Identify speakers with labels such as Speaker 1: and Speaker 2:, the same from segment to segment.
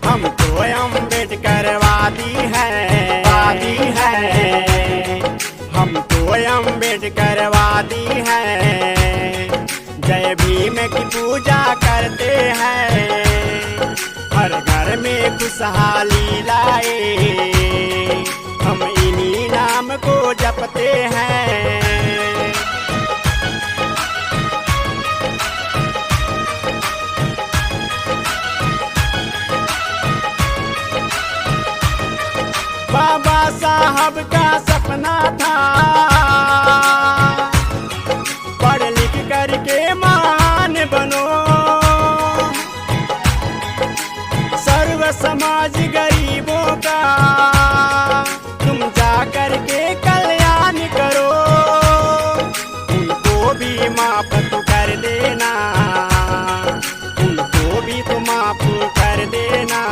Speaker 1: हमको अम्बेडकरवादी है, हमको अम्बेडकरवादी है। जय भीम की पूजा करते हैं, हर घर में खुशहाली लाए, हम इन्हीं नाम को जपते हैं। बाबा साहब का सपना था पढ़ लिख करके महान बनो, सर्व समाज गरीबों का तुम जा करके कल्याण करो। उनको भी माफ तो कर देना, उनको भी तो माफ कर देना,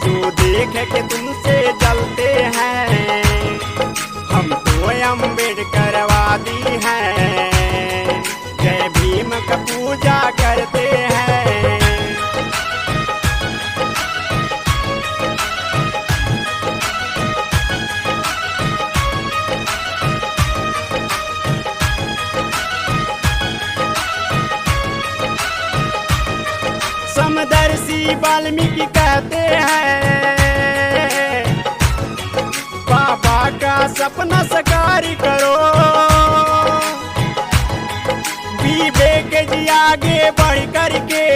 Speaker 1: जो देख के तुमसे जलते हैं। हम तो अम्बेडकरवादी हैं, जय भीम का पूजा करते हैं। समदर्शी वाल्मीकि कहते हैं, बाबा का सपना साकार करो। विवेक जी आगे बढ़ करके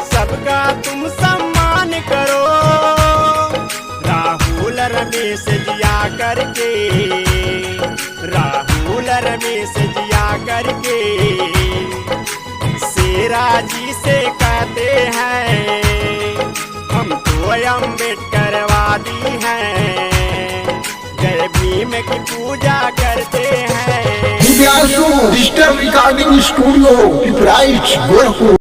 Speaker 1: सबका तुम सम्मान करो। राहुल रमेश जी आ करके, राहुल रमेश जी आ करके शेरा जी से कहते हैं, हम तो अम्बेडकरवादी हैं, जय भीम की पूजा करते हैं।
Speaker 2: Digital recording studio, Gorakhpur.